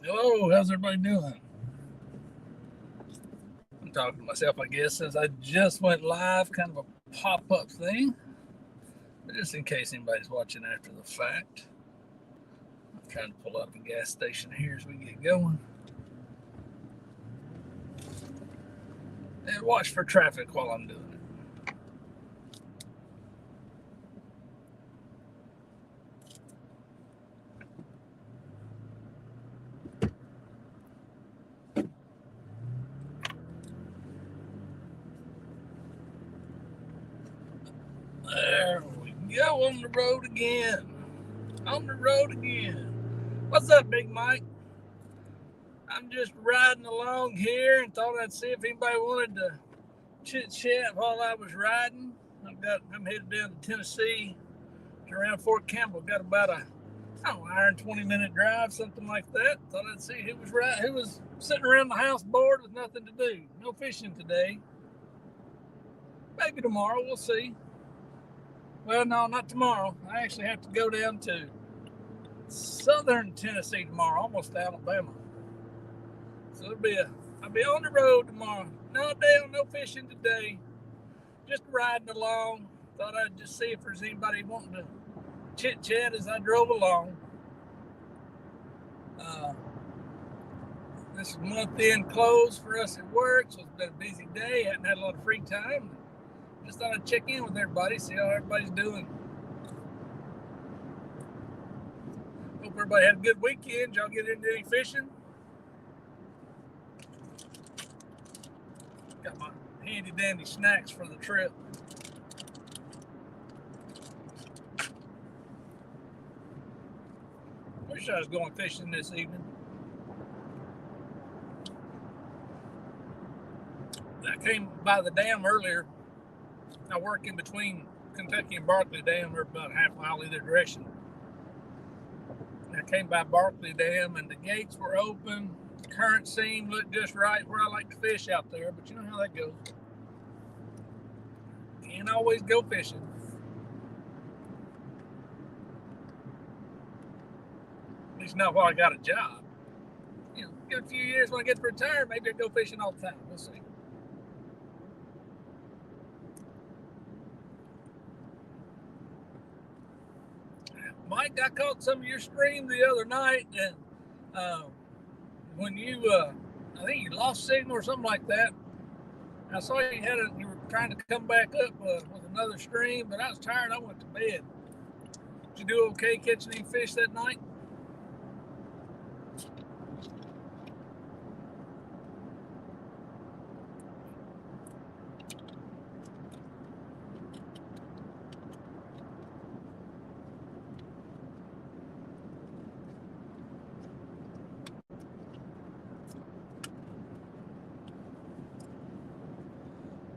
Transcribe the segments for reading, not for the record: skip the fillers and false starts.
Hello, how's everybody doing? I'm talking to myself, I guess, since I just went live, kind of a pop-up thing. But just in case anybody's watching after the fact. I'm trying to pull up a gas station here as we get going. And watch for traffic while I'm doing it. There we go, on the road again. On the road again. What's up, Big Mike? I'm just riding along here and thought I'd see if anybody wanted to chit chat while I was riding. I'm headed down to Tennessee to around Fort Campbell. Got about a hour and 20-minute drive, something like that. Thought I'd see who was sitting around the house bored with nothing to do. No fishing today. Maybe tomorrow, we'll see. Well, no, not tomorrow. I actually have to go down to southern Tennessee tomorrow, almost to Alabama. So I'll be on the road tomorrow. No fishing today. Just riding along. Thought I'd just see if there's anybody wanting to chit chat as I drove along. This is month end close for us at work, so it's been a busy day. Hadn't had a lot of free time. Just thought I'd check in with everybody, see how everybody's doing. Hope everybody had a good weekend. Y'all get into any fishing? Got my handy dandy snacks for the trip. Wish I was going fishing this evening. I came by the dam earlier. I work in between Kentucky and Barkley Dam. We're about a half mile either direction. I came by Barkley Dam and the gates were open. The current seam looked just right where I like to fish out there, but you know how that goes. Can't always go fishing. At least not while I got a job. Give a few years when I get to retire, maybe I'll go fishing all the time. We'll see. Mike, I caught some of your stream the other night, and when you, I think you lost signal or something like that. I saw you were trying to come back up with another stream, but I was tired. I went to bed. Did you do okay catching any fish that night?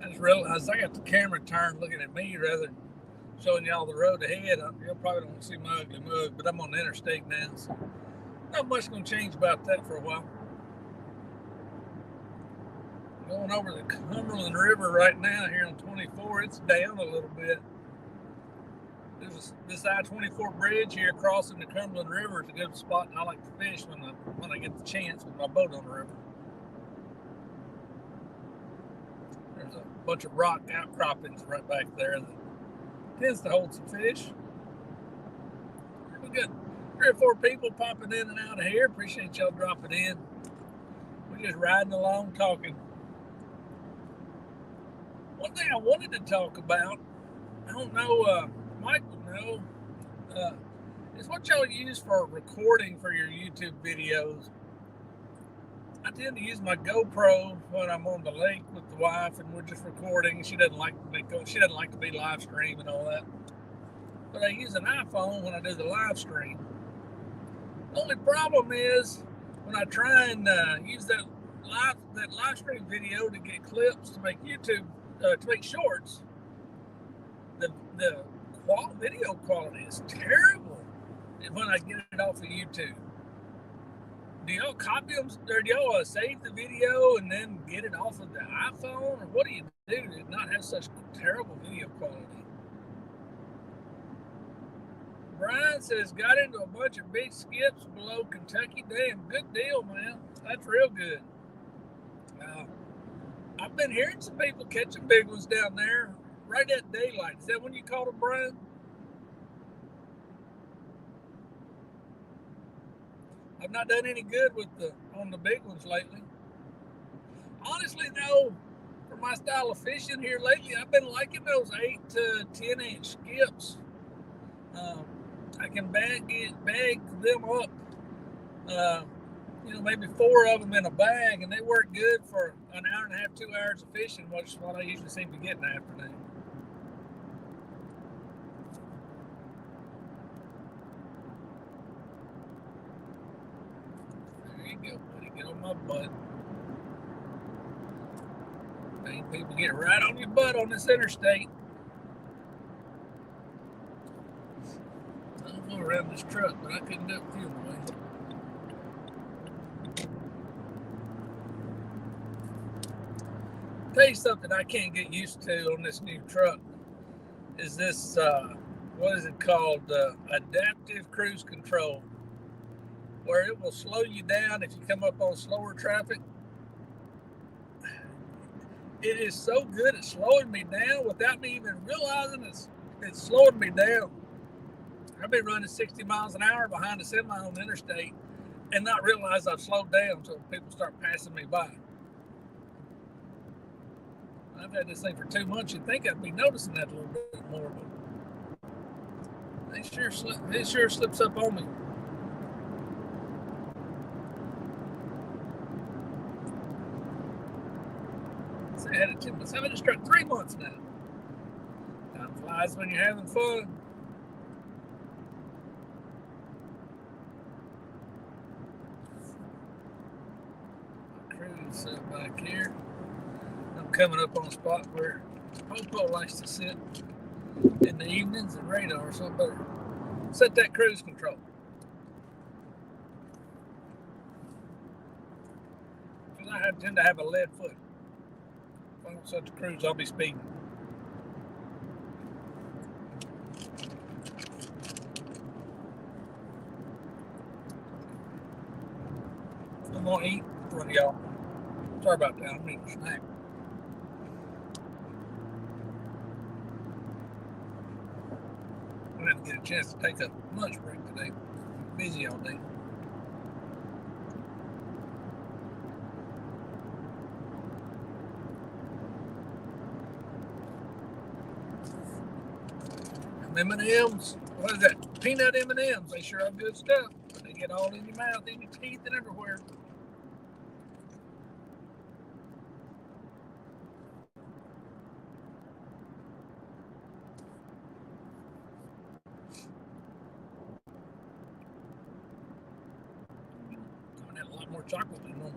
I just realized I got the camera turned looking at me rather than showing y'all the road ahead. Y'all probably don't see my ugly mug, but I'm on the interstate now, so not much going to change about that for a while. Going over the Cumberland River right now here on 24. It's down a little bit. This I-24 bridge here crossing the Cumberland River is a good spot, and I like to fish when I get the chance with my boat on the river. There's a bunch of rock outcroppings right back there that tends to hold some fish. We got 3 or 4 people popping in and out of here. Appreciate y'all dropping in. We're just riding along talking. One thing I wanted to talk about, I don't know, Mike would know, is what y'all use for recording for your YouTube videos. I tend to use my GoPro when I'm on the lake with the wife and we're just recording. She doesn't like to be live stream and all that. But I use an iPhone when I do the live stream. The only problem is when I try and use that live stream video to get clips to make YouTube to make shorts, the video quality is terrible when I get it off of YouTube. Do y'all copy them, or do y'all save the video and then get it off of the iPhone, or what do you do to not have such terrible video quality? Brian says, got into a bunch of big skips below Kentucky. Damn, good deal, man. That's real good. I've been hearing some people catching big ones down there right at daylight. Is that when you caught them, Brian? I've not done any good on the big ones lately. Honestly, though, for my style of fishing here lately, I've been liking those 8 to 10 inch skips. I can bag them up, maybe 4 of them in a bag, and they work good for an hour and a half, 2 hours of fishing, which is what I usually seem to get in the afternoon. There you go, buddy. Get on my butt. People get right on your butt on this interstate. I'll go around this truck, but I couldn't do it the other way. Tell you something I can't get used to on this new truck is this, what is it called? Adaptive cruise control, where it will slow you down if you come up on slower traffic. It is so good at slowing me down without me even realizing it's slowing me down. I've been running 60 miles an hour behind a semi on the interstate and not realize I've slowed down until people start passing me by. I've had this thing for 2 months. You'd think I'd be noticing that a little bit more, but it sure slips up on me. I had it 2 months. I've been struck 3 months now. Time flies when you're having fun. Cruise back here. I'm coming up on a spot where Popo likes to sit in the evenings and radar, so I better set that cruise control. Because I tend to have a lead foot. If I don't set the cruise, I'll be speeding. I'm going to eat in front of y'all. Sorry about that. I'm eating a snack. I didn't get a chance to take a lunch break today. I'm busy all day. M&M's. What is that? Peanut M&M's. They sure are good stuff. They get all in your mouth, in your teeth, and everywhere. I had a lot more chocolate than normal.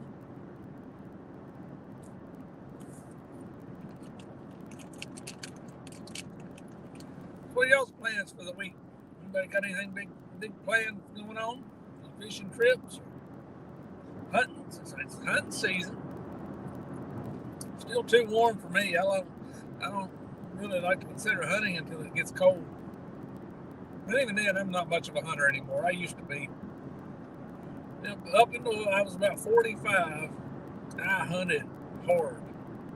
What are y'all's plans for the week? Anybody got anything big plans going on? Fishing trips? Hunting? Since it's hunting season. Still too warm for me. I don't really like to consider hunting until it gets cold. But even then, I'm not much of a hunter anymore. I used to be. Up until I was about 45, I hunted hard.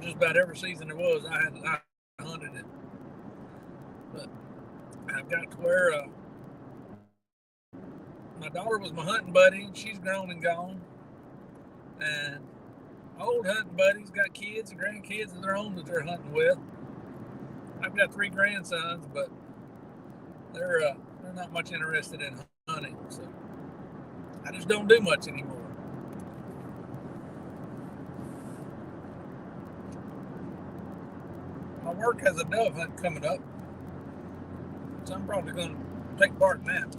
Just about every season there was, I hunted it. But I've got to where my daughter was my hunting buddy, and she's grown and gone. And old hunting buddies got kids and grandkids of their own that they're hunting with. I've got 3 grandsons, but they're not much interested in hunting, so I just don't do much anymore. My work has a dove hunt coming up, so I'm probably going to take part in that.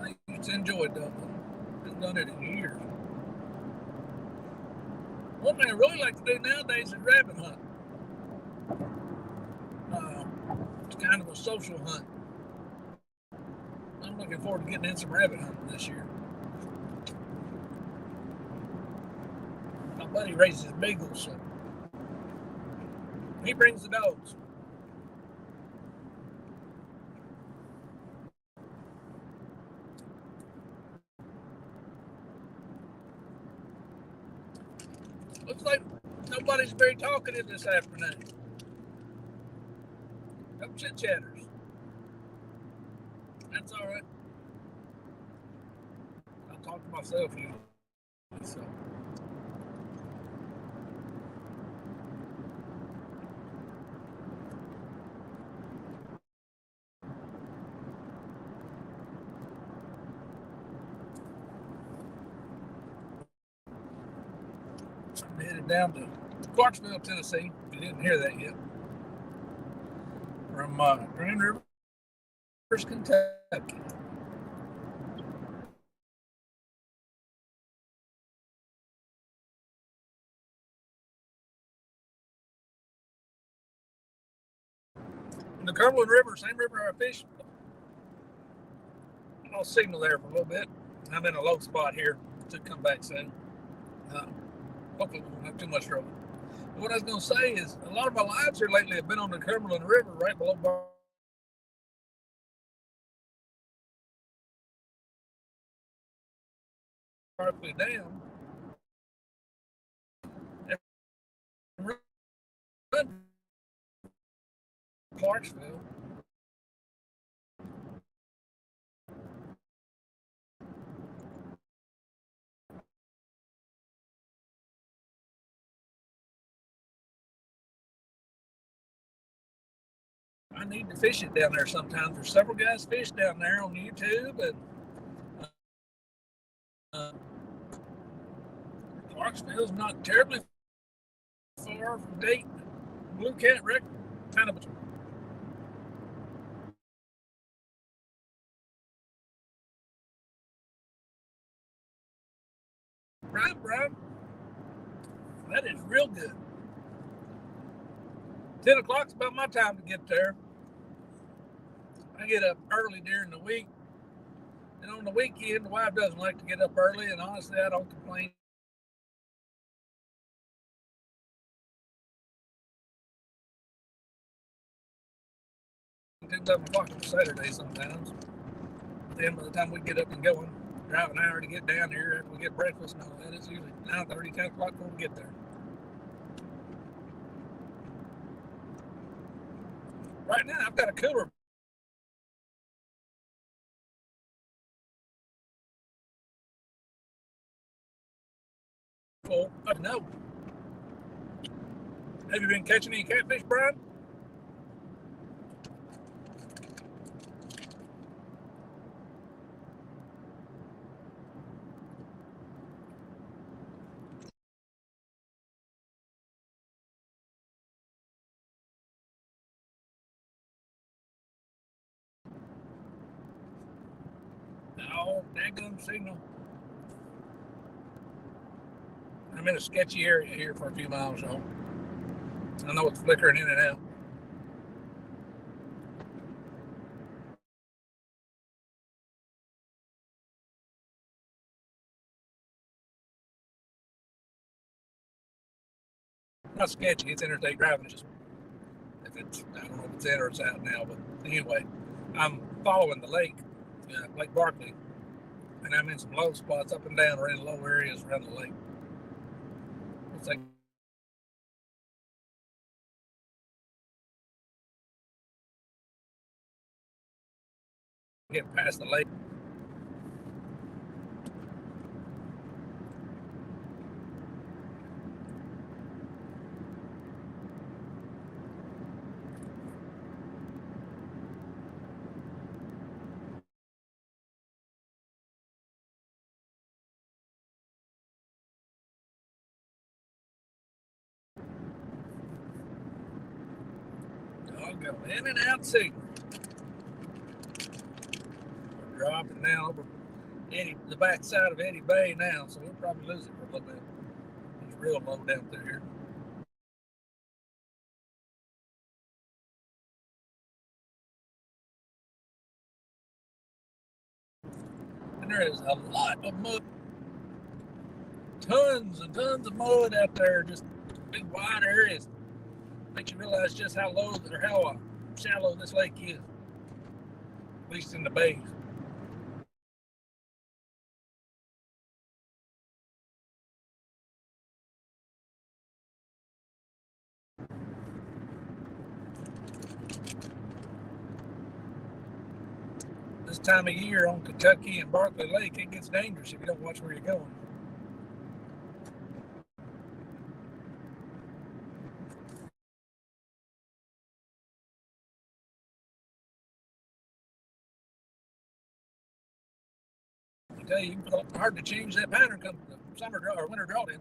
I used to enjoy dove hunting. I haven't done it in years. One thing I really like to do nowadays is rabbit hunt. It's kind of a social hunt. I'm looking forward to getting in some rabbit hunting this year. My buddy raises beagles, so he brings the dogs. Nobody's very talkative this afternoon. No chit chatters. That's all right. I'll talk to myself usually. So. I'm headed down to Clarksville, Tennessee. If you didn't hear that yet. From Grand Rivers, Kentucky. The Cumberland River, same river I fished. I'll signal there for a little bit. I'm in a low spot here to come back soon. Hopefully we won't have too much trouble. But what I was going to say is a lot of my lives here lately have been on the Cumberland River right below Barkley Dam. Clarksville. I need to fish it down there sometimes. There's several guys fish down there on YouTube, and Clarksville's not terribly far from Dayton. Blue Cat Record, kind of between. Right, Brian? That is real good. 10 o'clock's about my time to get there. I get up early during the week. And on the weekend, the wife doesn't like to get up early, and honestly, I don't complain. Until 11 o'clock on Saturday sometimes. But then by the time we get up and going, drive an hour to get down here after we get breakfast and all that, it's usually 9:30, 10 o'clock before we get there. Right now, I've got a cooler full. I know. Have you been catching any catfish, Brian? No, daggum signal. I'm in a sketchy area here for a few miles, so I know it's flickering in and out. Not sketchy, it's interstate driving. It's just, if it's, I don't know if it's in or it's out now, but anyway, I'm following the lake, Lake Barkley, and I'm in some low spots up and down or in low areas around the lake. It's like getting past the lake. Go in and out signal. We're dropping now over the back side of Eddy Bay now, so we'll probably lose it for a little bit. It's real low down through here. And there is a lot of mud. Tons and tons of mud out there, just big wide areas. Makes you realize just how low or how shallow this lake is, at least in the bays. time of year on Kentucky and Barkley Lake, it gets dangerous if you don't watch where you're going. I tell you, it's hard to change that pattern come the summer draw or winter drought in.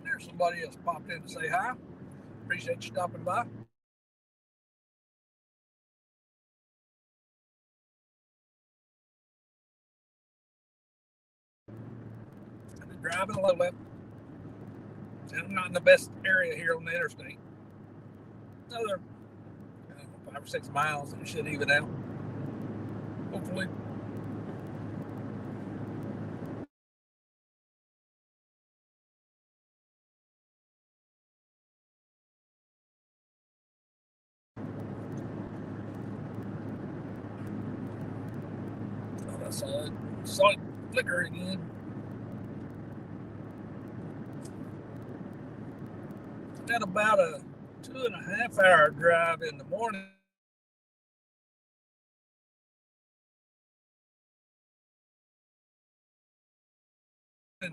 There's somebody else popped in to say hi. Appreciate you stopping by. I've been driving a little bit. I'm not in the best area here on the interstate. Another 5 or 6 miles and it should even out. Hopefully. I saw it flicker again. Got about a 2.5 hour drive in the morning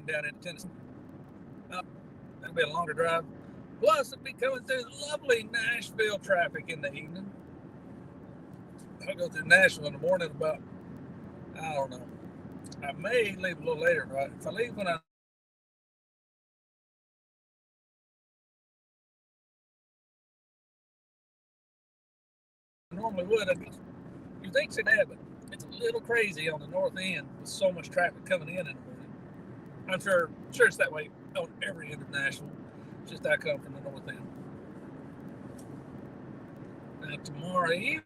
down in Tennessee. That'll be a longer drive. Plus, it'll be coming through lovely Nashville traffic in the evening. I'll go through Nashville in the morning about, I don't know. I may leave a little later, right? If I leave when I normally would, you think it's bad, but it's a little crazy on the north end with so much traffic coming in the morning. I'm sure it's that way on every end of Nashville. It's just I come from the north end. Now tomorrow evening,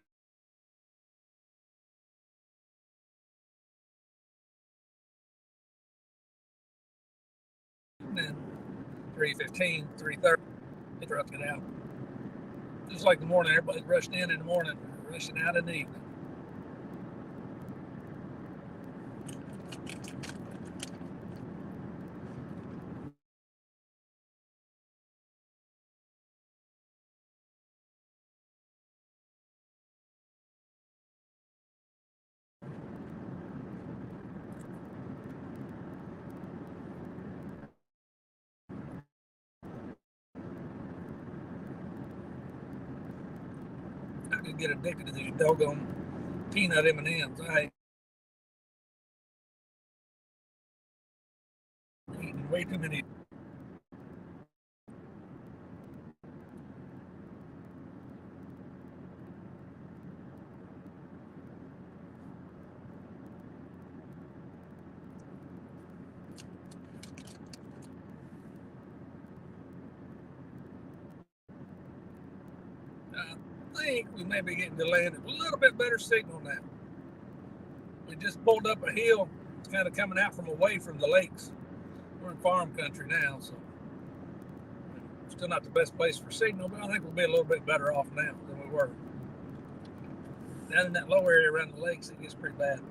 and 3:15, 3:30, it dropped it out. Just like the morning, everybody rushed in the morning, rushing out in the evening. I could get addicted to these doggone peanut M&Ms. I eating way too many. I think we may be getting to land a little bit better signal now. We just pulled up a hill, kind of coming out from away from the lakes. We're in farm country now, so still not the best place for signal, but I think we'll be a little bit better off now than we were. Down in that low area around the lakes, it gets pretty bad.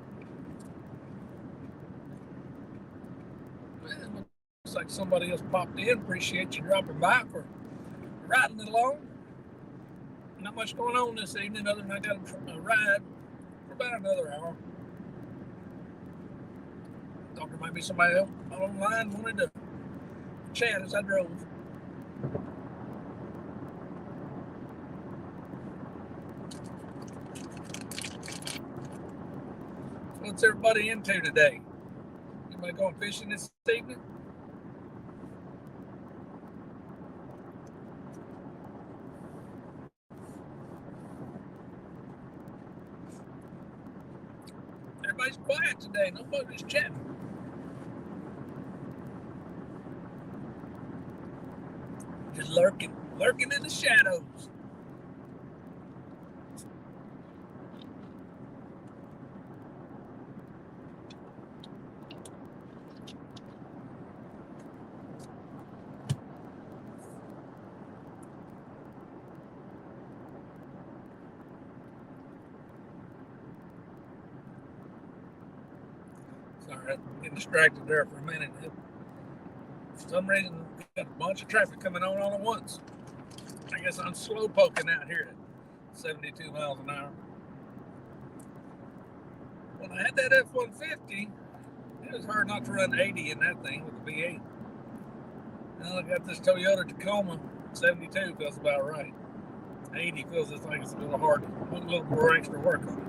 Well, looks like somebody else popped in. Appreciate you dropping by for riding along. Not much going on this evening other than I got a ride for about another hour. Thought there might be somebody else online wanted to chat as I drove. What's everybody into today? Anybody going fishing this evening? Everybody's quiet today. Nobody's chatting. Just lurking in the shadows. Sorry, getting distracted there for a minute. For some reason, we've got a bunch of traffic coming on all at once. I guess I'm slow poking out here at 72 miles an hour. When I had that F-150, it was hard not to run 80 in that thing with the V8. Now I got this Toyota Tacoma, 72 feels about right. 80 feels like it's a little hard to put a little more extra work on it.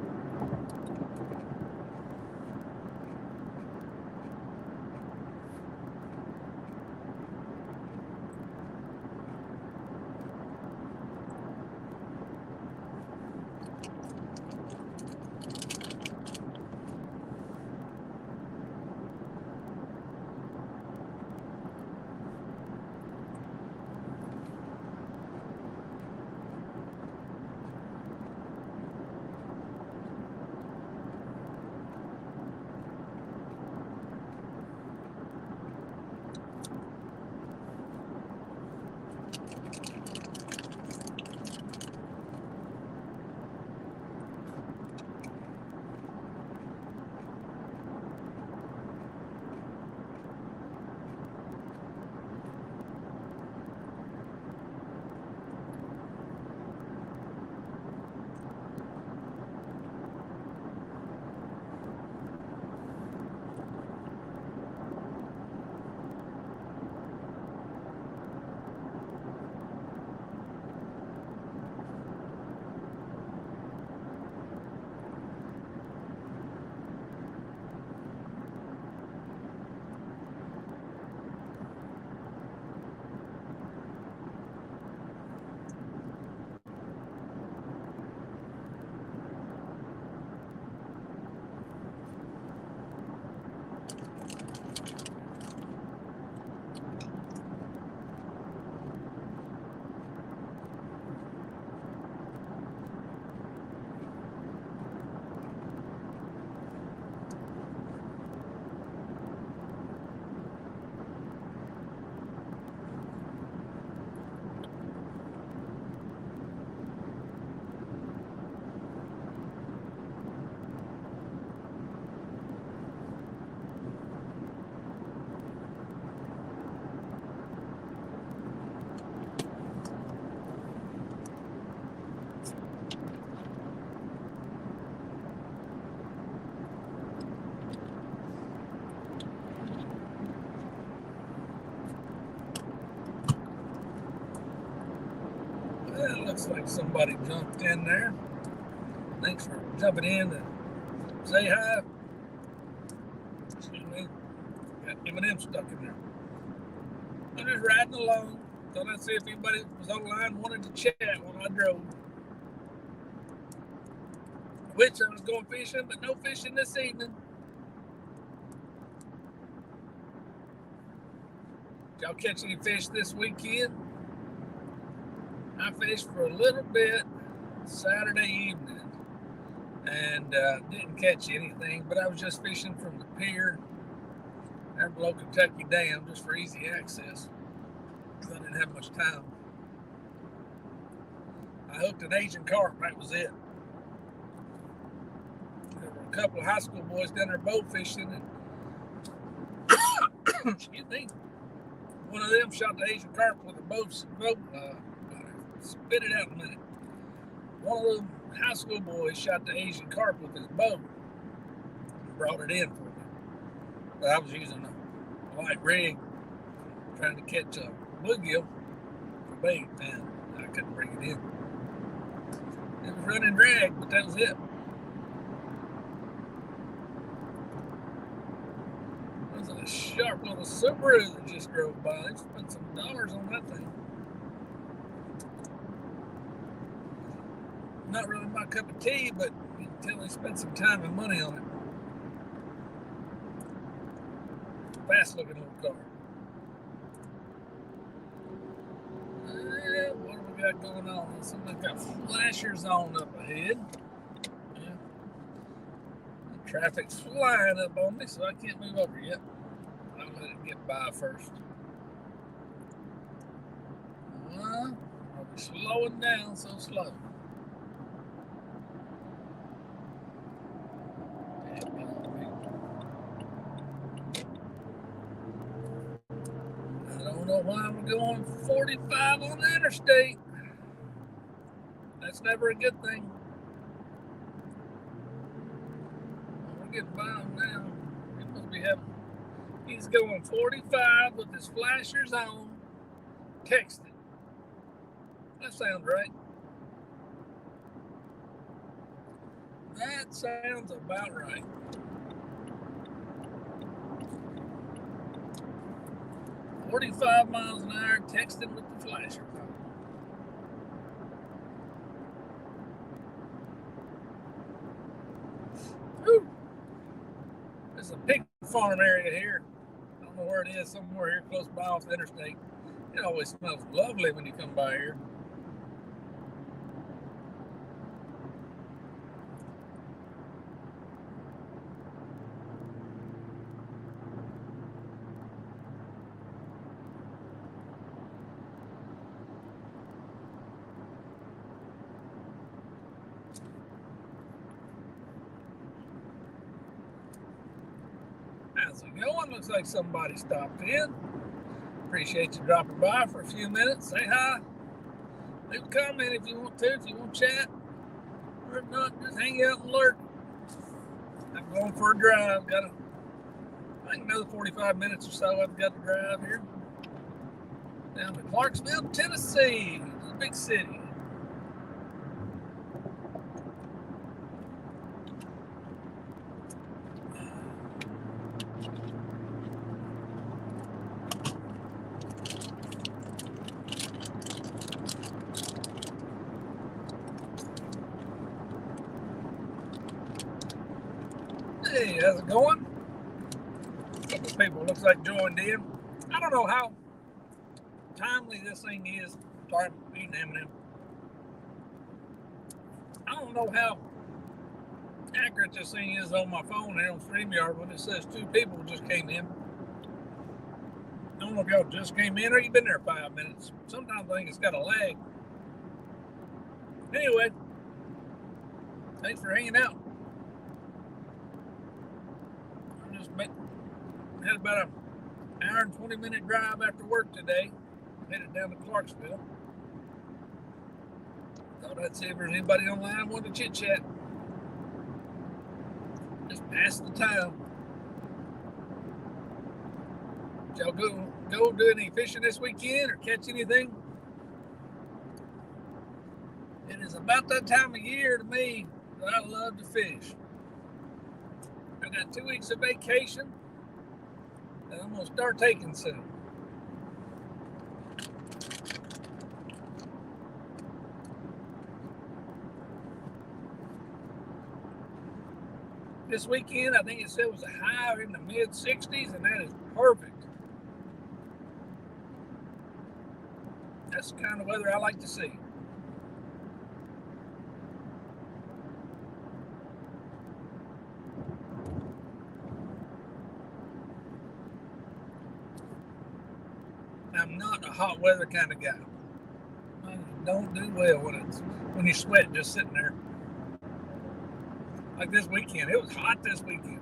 It looks like somebody jumped in there. Thanks for jumping in to say hi. Excuse me. Got M&M stuck in there. I'm just riding along. Thought I'd see if anybody was online wanted to chat while I drove. Which I was going fishing, but no fishing this evening. Did y'all catch any fish this weekend? I fished for a little bit Saturday evening and didn't catch anything, but I was just fishing from the pier there below Kentucky Dam just for easy access because I didn't have much time. I hooked an Asian carp, that was it. There were a couple of high school boys down there boat fishing and excuse me, one of them shot the Asian carp with a boat spit it out in a minute. One of them high school boys shot the Asian carp with his bow and brought it in for me. But I was using a light rig trying to catch a bluegill for bait, and I couldn't bring it in. It was running drag, but that was it. It was a sharp little Subaru that just drove by. They spent some dollars on that thing. Not really my cup of tea, but you can tell they spent some time and money on it. Fast looking little car. What do we got going on? Somebody's got flashers on up ahead. Yeah. The traffic's flying up on me, so I can't move over yet. I'll let it get by first. I'll be slowing down so slow. Don't know why I'm going 45 on the interstate. That's never a good thing. We're getting by him now. He must be having. He's going 45 with his flashers on, texting. That sounds right. That sounds about right. "45 miles an hour, texting with the flashers on." Whew. It's a pig farm area here. I don't know where it is, somewhere here close by off the interstate. It always smells lovely when you come by here. How's it going? Looks like somebody stopped in. Appreciate you dropping by for a few minutes. Say hi. Leave a comment if you want to, if you want to chat. Or if not, just hang out and lurk. I'm going for a drive. I think another 45 minutes or so I've got to drive here. Down to Clarksville, Tennessee. It's a big city. Hey, how's it going? A couple people looks like joined in. I don't know how timely this thing is. Sorry, I'm eating M&M. I don't know how accurate this thing is on my phone here on StreamYard when it says 2 people just came in. I don't know if y'all just came in or you've been there 5 minutes. Sometimes I think it's got a lag. Anyway, thanks for hanging out. I just had about an hour and 20-minute drive after work today. Headed down to Clarksville. Thought I'd see if there's anybody online wanting to chit-chat. Just pass the time. Did y'all go do any fishing this weekend or catch anything? It is about that time of year to me that I love to fish. I got 2 weeks of vacation that I'm going to start taking soon. This weekend, I think it said it was a high in the mid-60s, and that is perfect. That's the kind of weather I like to see. I'm not a hot weather kind of guy. I don't do well when you sweat just sitting there. Like this weekend, it was hot this weekend.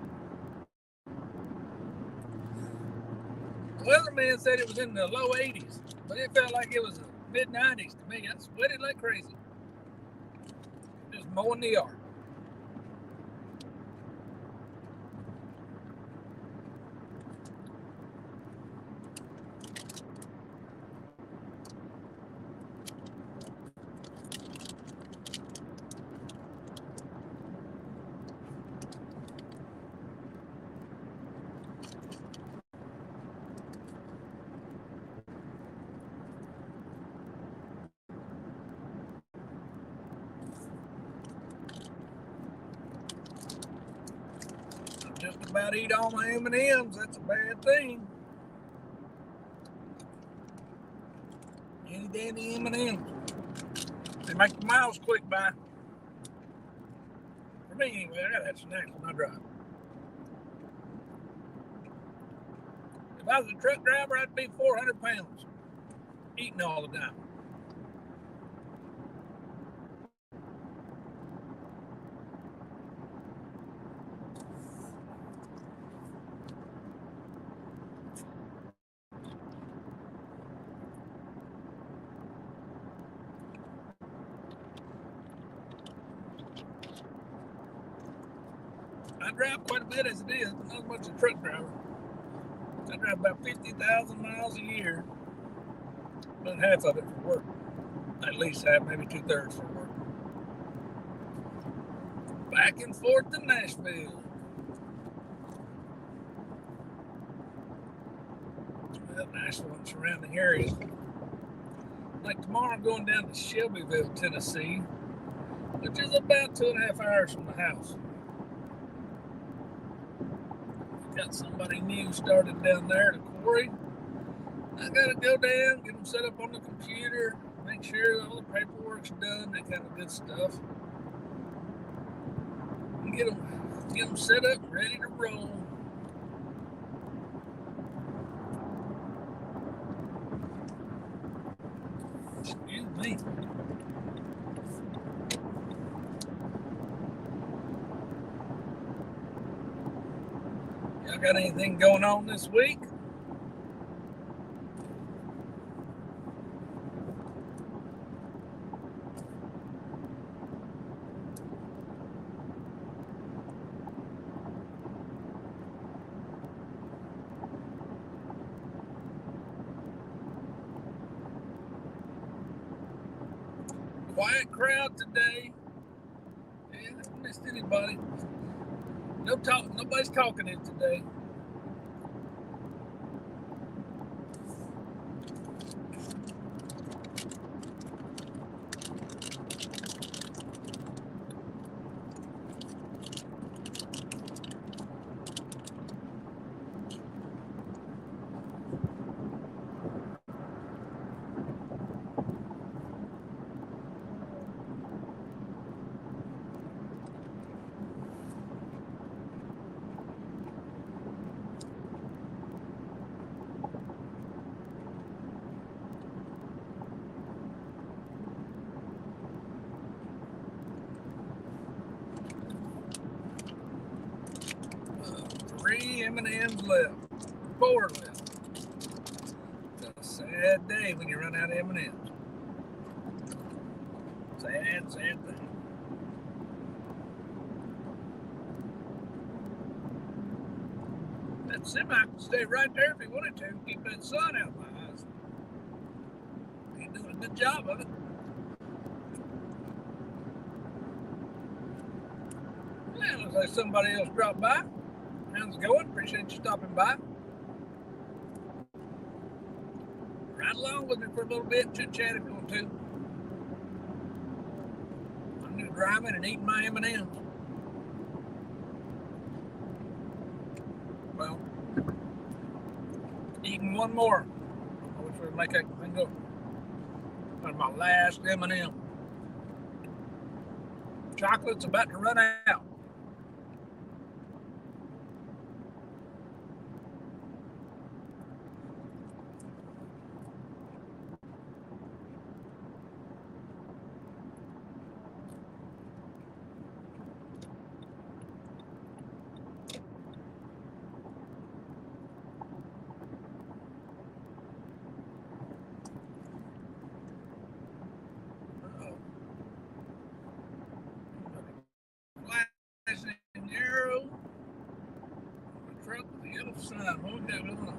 The weatherman said it was in the low 80s, but it felt like it was mid 90s to me. I sweated like crazy. Just mowing the yard. Just about eat all my M&Ms. That's a bad thing. Any dandy M&Ms. They make the miles quick by. For me, anyway, I gotta have snacks when I drive. If I was a truck driver, I'd be 400 pounds, eating all the time. drive quite a bit as it is, but not as much as a truck driver. I drive about 50,000 miles a year, about half of it for work. At least half, maybe 2/3 for work. Back and forth to Nashville. Well, Nashville and surrounding areas. Like tomorrow, I'm going down to Shelbyville, Tennessee, which is about 2.5 hours from the house. Got somebody new started down there at a quarry. I gotta go down, get them set up on the computer, make sure all the paperwork's done, that kind of good stuff. And get them set up, ready to roll. Excuse me. Y'all got anything going on this week? Quiet crowd today. Yeah, I haven't missed anybody. Nobody's talking it today. Three M&Ms left. 4 left. It's a sad day when you run out of M&Ms. Sad thing. That semi could stay right there if he wanted to. Keep that sun out of my eyes. He's doing a good job of it. Yeah, looks like somebody else dropped by. How's it going? Appreciate you stopping by. Ride along with me for a little bit, chit chat if you want to. I'm just driving and eating my M&Ms. Well, eating one more. I wish we would make that thing go. That's my last M&M. Chocolate's about to run out. Arrow. The truck with the yellow sign. What we got going on?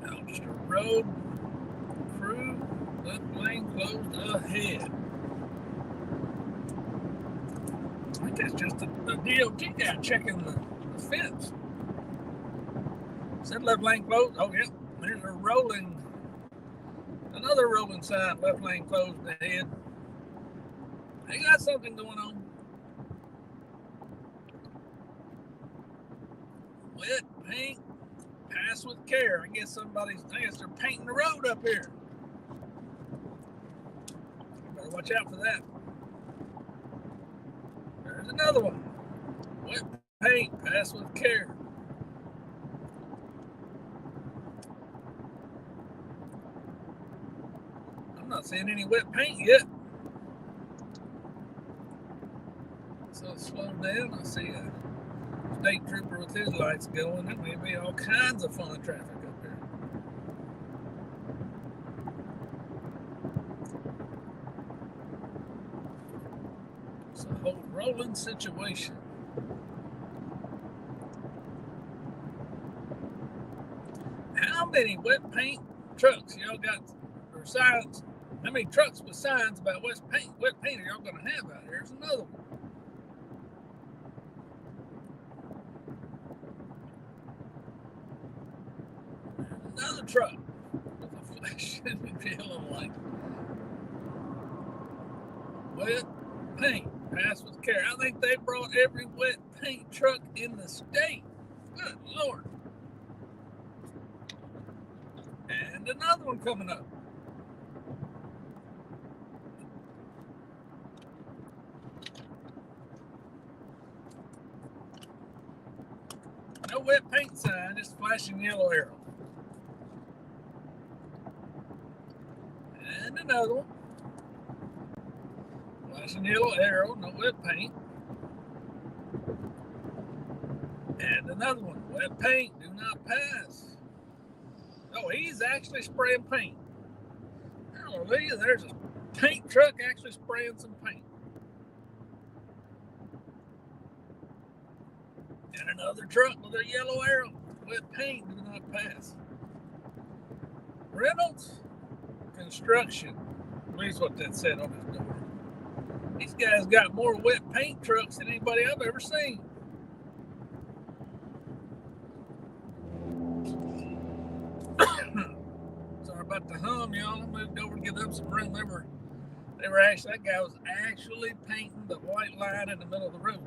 Now just a road crew. Left lane closed ahead. I think that's just a DOT guy checking the fence. Said left lane closed. Oh yeah, there's another rolling sign. Left lane closed ahead. They got something going on. Wet paint, pass with care. I guess they're painting the road up here. You better watch out for that. There's another one. Wet paint, pass with care. I'm not seeing any wet paint yet. So slow down. I see a state trooper with his lights going. There may be all kinds of fun traffic up here. stolen situation. How many wet paint trucks y'all got, or signs? How many trucks with signs about wet paint are y'all going to have out here? There's another one. Another truck with a flashing yellow light. Wet paint, pass with care. I think they brought every wet paint truck in the state. Good Lord. And another one coming up. No wet paint sign, just flashing yellow arrow. And another one. Flashing yellow arrow, no wet paint. And another one, wet paint, do not pass. Oh, he's actually spraying paint. Hallelujah, there's a paint truck actually spraying some paint. And another truck with a yellow arrow, wet paint, do not pass. Reynolds Construction, at least what that said on his door. These guys got more wet paint trucks than anybody I've ever seen. Sorry about the hum, y'all. I moved over to give them some room. That guy was actually painting the white line in the middle of the road.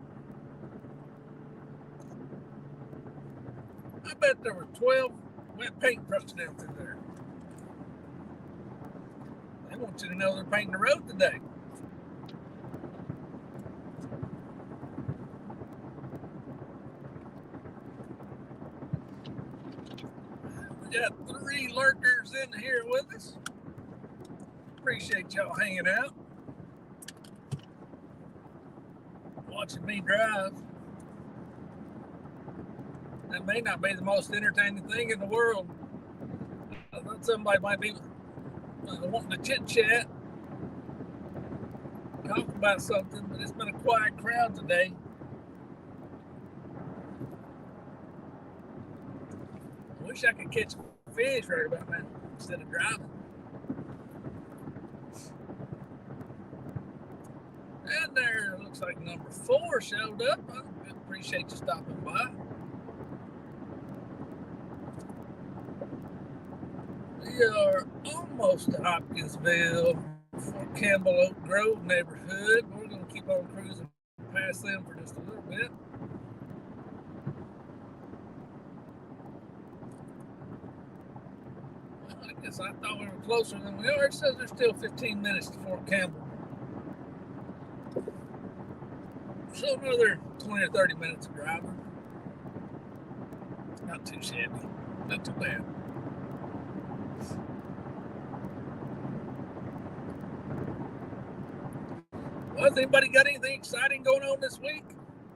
I bet there were 12 wet paint trucks down through there. They want you to know they're painting the road today. We got 3 lurkers in here with us. Appreciate y'all hanging out, watching me drive. That may not be the most entertaining thing in the world. I thought somebody might be wanting to chit chat, talk about something, but it's been a quiet crowd today. I wish I could catch a fish right about now instead of driving. And there, looks like number 4 showed up. I appreciate you stopping by. We are almost to Hopkinsville for Campbell Oak Grove neighborhood. We're going to keep on cruising past them for just a little bit. Well, I guess I thought we were closer than we are. It says there's still 15 minutes to Fort Campbell. So another 20 or 30 minutes of driving. Not too shabby. Not too bad. Well, has anybody got anything exciting going on this week?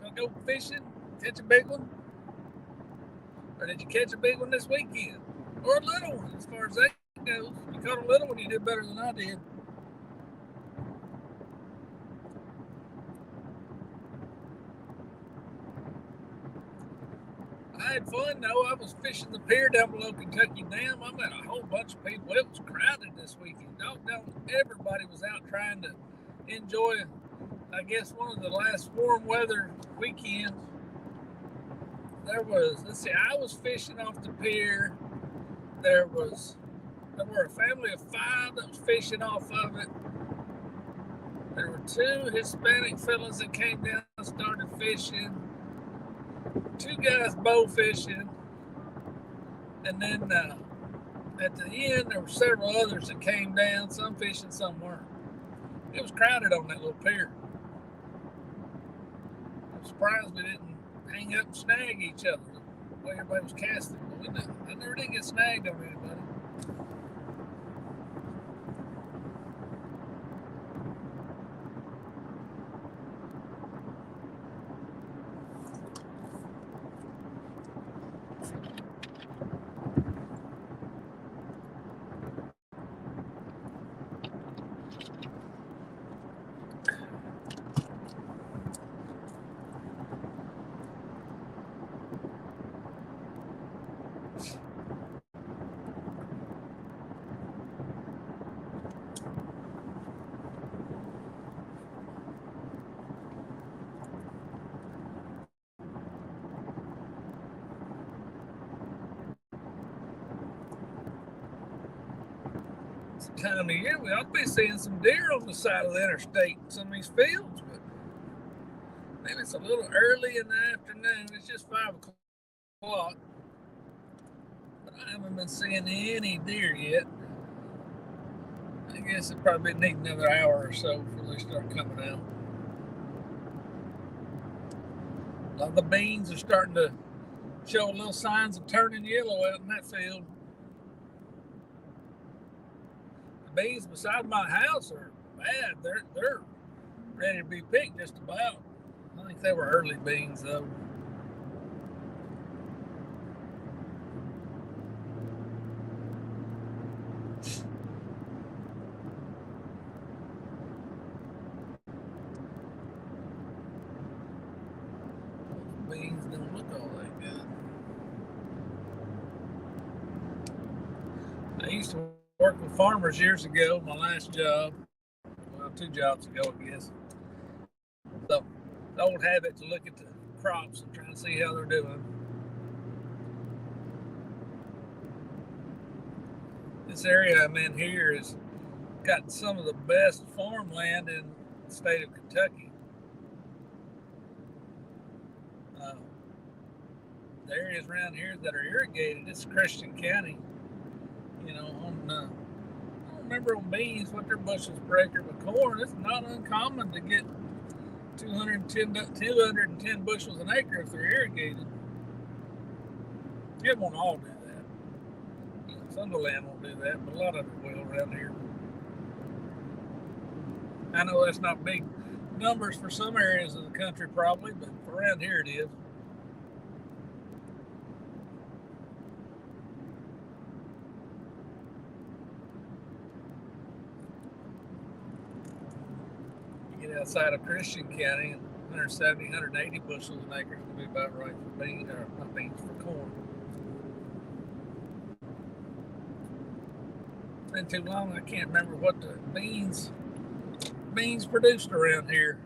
Gonna go fishing? Catch a big one? Or did you catch a big one this weekend? Or a little one, as far as that goes. If you caught a little one, you did better than I did. I had fun though. I was fishing the pier down below Kentucky Dam. I met a whole bunch of people. It was crowded this weekend. Everybody was out trying to enjoy, I guess, one of the last warm weather weekends. I was fishing off the pier. There were a family of 5 that was fishing off of it. There were 2 Hispanic fellas that came down and started fishing. 2 guys bow fishing, and then at the end there were several others that came down, some fishing, some weren't. It was crowded on that little pier. I'm surprised we didn't hang up and snag each other the way everybody was casting, but I never did get snagged on anybody. It's the time of year we ought to be seeing some deer on the side of the interstate in some of these fields, but maybe it's a little early in the afternoon. It's just 5 o'clock, but I haven't been seeing any deer yet. I guess it probably need another hour or so before they start coming out. A lot of the beans are starting to show little signs of turning yellow out in that field. The beans beside my house are bad. They're ready to be picked just about. I think they were early beans though. Beans don't look all that good. I used to work with farmers years ago, my last job. Well, 2 jobs ago, I guess. So, the old habit to look at the crops and try and see how they're doing. This area I'm in here has got some of the best farmland in the state of Kentucky. The areas around here that are irrigated, it's Christian County. You know, I don't remember on beans what their bushels per acre, but corn, it's not uncommon to get 210 bushels an acre if they're irrigated. It won't all do that. You know, some of the land won't do that, but a lot of it will around here. I know that's not big numbers for some areas of the country probably, but around here it is. Outside of Christian County, 170, 180 bushels an acre would be about right for beans, or not beans, for corn. It's been too long, I can't remember what the beans produced around here.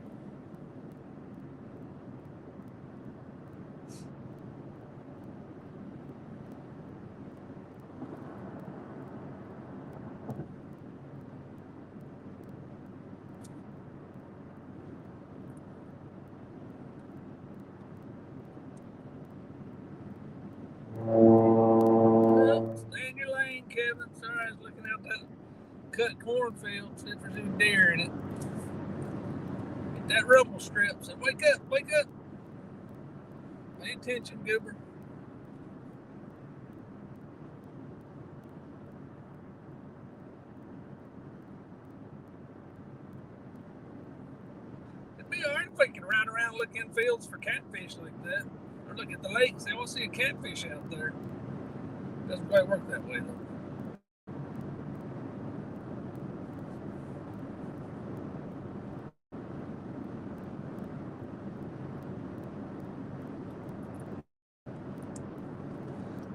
Stay in your lane, Kevin. Sorry, I was looking out that cut cornfield, see if there's any deer in it. Get that rumble strip. Say, wake up, wake up. Pay attention, goober. It'd be alright if we could ride around and look in fields for catfish like that. Or look at the lake and say, we'll see a catfish out there. Doesn't quite work that way though.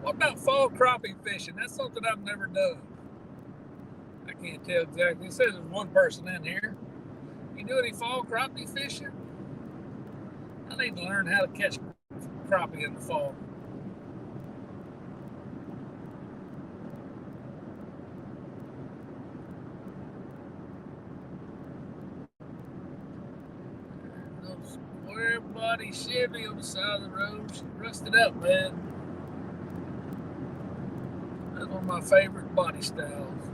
What about fall crappie fishing? That's something I've never done. I can't tell exactly. It says there's one person in here. You do any fall crappie fishing? I need to learn how to catch crappie in the fall. Square body Chevy on the side of the road. She rusted out bad. That's one of my favorite body styles.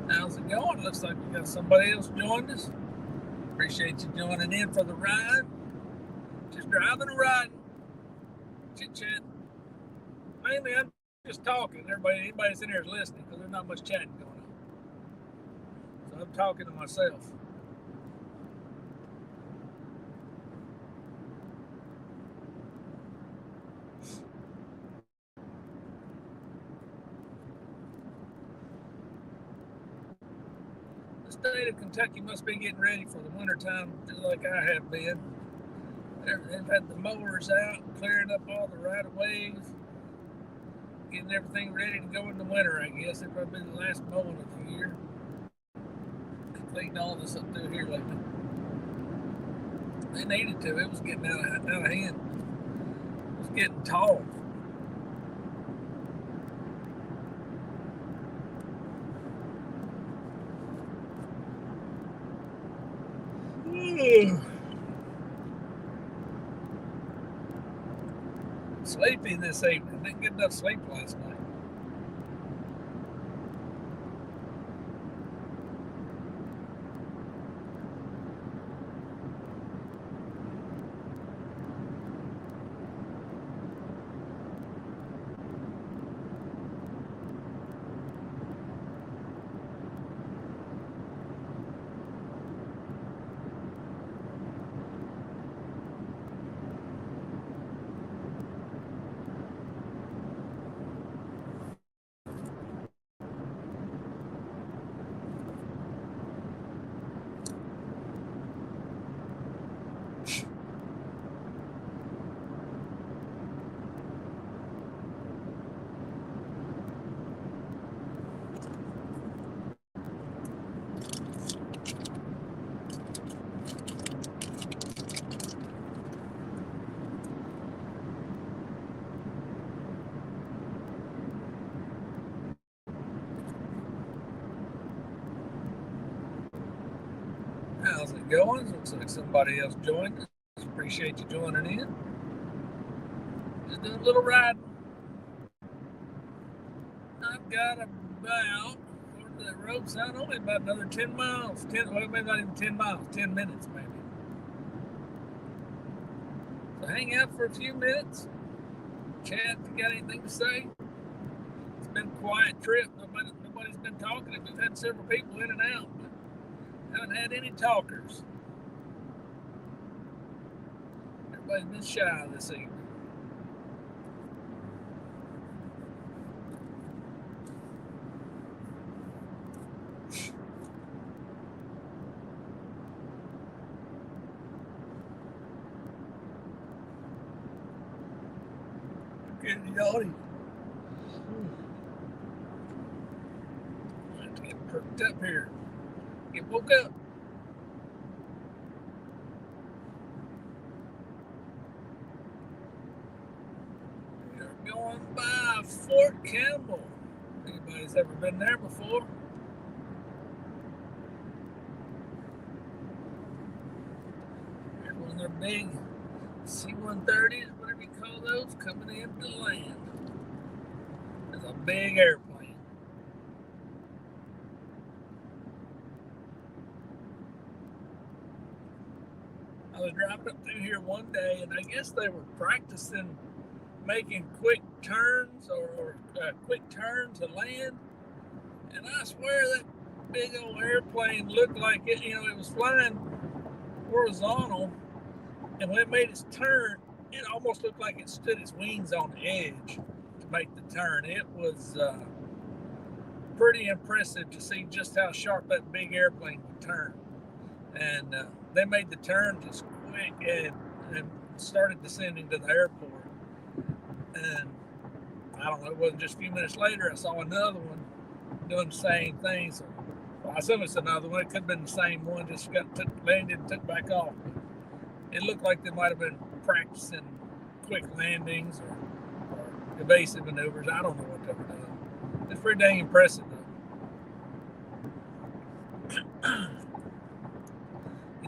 How's it going? Looks like we got somebody else joined us. Appreciate you joining in for the ride. Just driving and riding. Chit chat. Mainly I'm just talking. Anybody's in here is listening because there's not much chatting going on. I'm talking to myself. The state of Kentucky must be getting ready for the wintertime just like I have been. They've had the mowers out, clearing up all the right-of-ways, getting everything ready to go in the winter, I guess. It'll probably be the last mowing of the year. Cleaned all this up through here lately. They needed to. It was getting out of hand. It was getting tall. Sleepy this evening. Didn't get enough sleep last night. How's it going? Looks like somebody else joined us. Appreciate you joining in. Just doing a little riding. I've got about, according to that road sign, only about another 10 miles. Well, maybe not even 10 miles, 10 minutes maybe. So hang out for a few minutes. Chat if you got anything to say. It's been a quiet trip. Nobody's been talking. We've had several people in and out, but haven't had any talkers. Everybody's been shy this evening. Good yachty. I have to get perked up here. Get woke up. We're going by Fort Campbell. Anybody's ever been there before? Here's one of their big C-130s, whatever you call those, coming into land. It's a big airplane. I was driving up through here one day, and I guess they were practicing making quick turns or quick turns to land. And I swear that big old airplane looked like it, it was flying horizontal. And when it made its turn, it almost looked like it stood its wings on the edge to make the turn. It was pretty impressive to see just how sharp that big airplane would turn. And they made the turn just quick and started descending to the airport. And I don't know, it wasn't just a few minutes later, I saw another one doing the same thing. So I assume it's another one. It could have been the same one, just landed and took back off. It looked like they might have been practicing quick landings or evasive maneuvers. I don't know what they were doing. It's pretty dang impressive, though.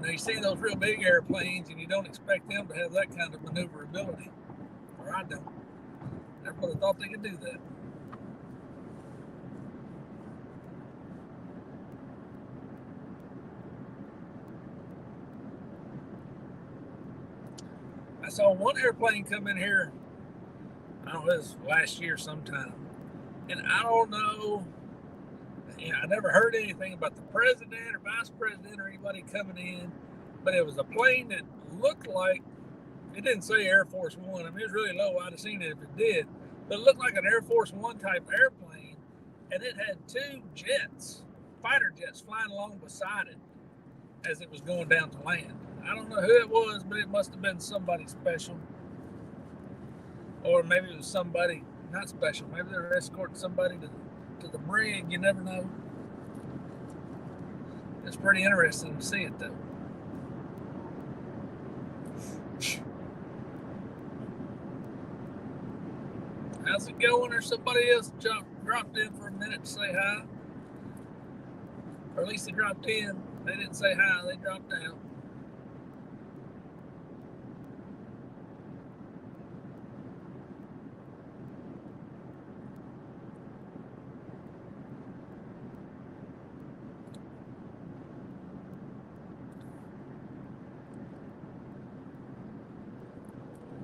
You see those real big airplanes, and you don't expect them to have that kind of maneuverability. Or I don't. Never would have thought they could do that. I saw one airplane come in here, I don't know, it was last year sometime. And I don't know, I never heard anything about the president or vice president or anybody coming in, but it was a plane that looked like, it didn't say Air Force One. I mean, it was really low. I'd have seen it if it did. But it looked like an Air Force One type airplane, and it had two jets, fighter jets, flying along beside it as it was going down to land. I don't know who it was, but it must have been somebody special. Or maybe it was somebody not special. Maybe they were escorting somebody to the brig. You never know. It's pretty interesting to see it, though. How's it going? Or somebody else dropped in for a minute to say hi. Or at least they dropped in. They didn't say hi. They dropped out.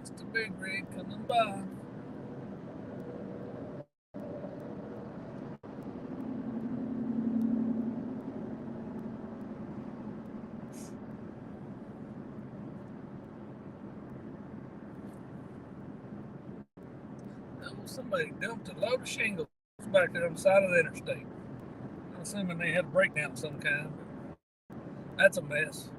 Just a big rig coming by. Oh, somebody dumped a load of shingles back there on the side of the interstate. I'm assuming they had a breakdown of some kind. That's a mess.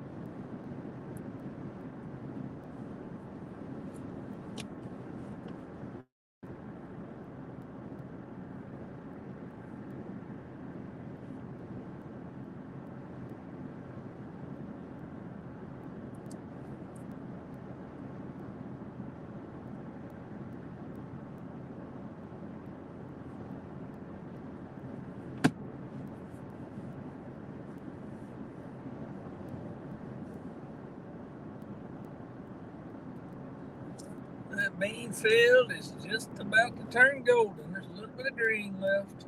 That bean field is just about to turn golden. There's a little bit of green left.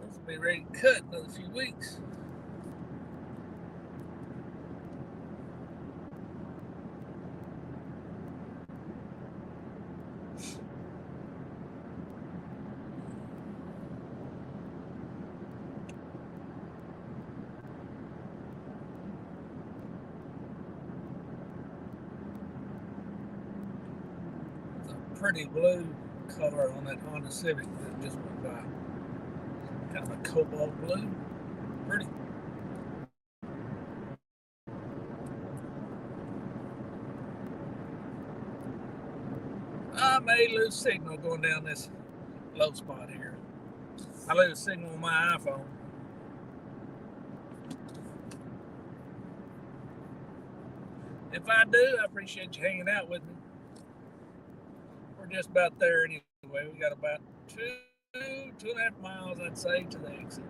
Those will be ready to cut in another few weeks. Pretty blue color on that Honda Civic that just went by. Kind of a cobalt blue. Pretty. I may lose signal going down this low spot here. I lose signal on my iPhone. If I do, I appreciate you hanging out with me. We're just about there anyway. We got about 2.5 miles, I'd say, to the exit.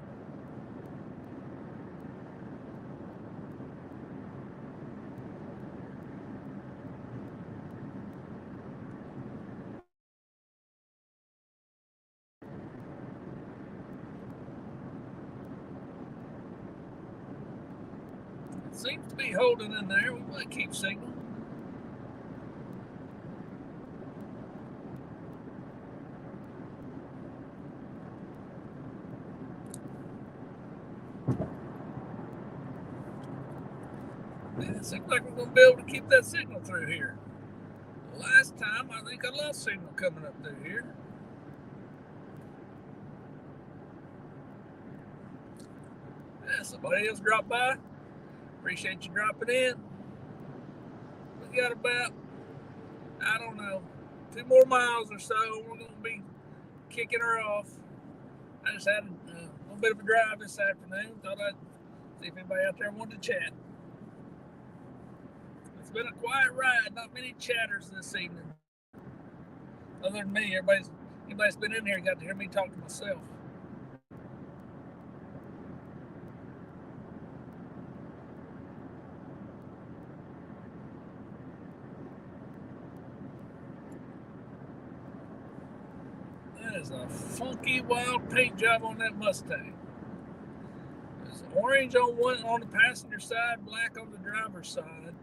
It seems to be holding in there. We might keep signal. It seems like we're going to be able to keep that signal through here. Last time, I think I lost signal coming up through here. Yeah, somebody else dropped by. Appreciate you dropping in. We got about, I don't know, 2 more miles or so. We're going to be kicking her off. I just had a little bit of a drive this afternoon. Thought I'd see if anybody out there wanted to chat. It's been a quiet ride. Not many chatters this evening. Other than me, anybody's been in here got to hear me talk to myself. That is a funky, wild paint job on that Mustang. There's orange on the passenger side, black on the driver's side,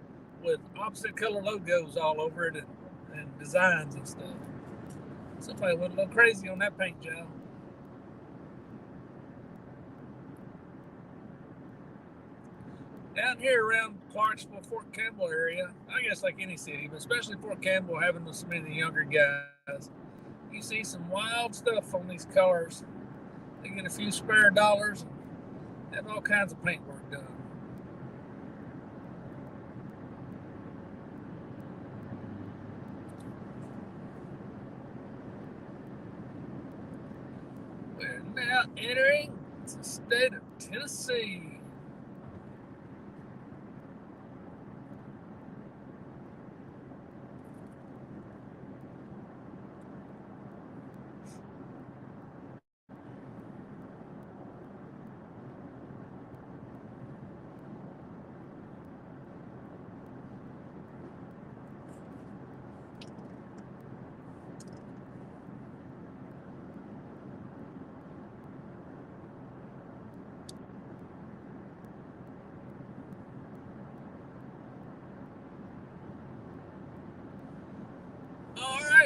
with opposite color logos all over it and designs and stuff. Somebody went a little crazy on that paint job. Down here around Clarksville, Fort Campbell area, I guess like any city, but especially Fort Campbell having so many younger guys, you see some wild stuff on these cars. They get a few spare dollars and have all kinds of paint work done. We're now entering the state of Tennessee.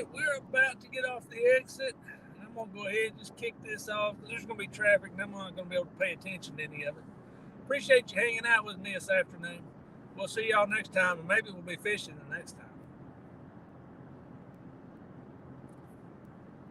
right, we're about to get off the exit. I'm going to go ahead and just kick this off. There's going to be traffic, and I'm not going to be able to pay attention to any of it. Appreciate you hanging out with me this afternoon. We'll see y'all next time, and maybe we'll be fishing the next time.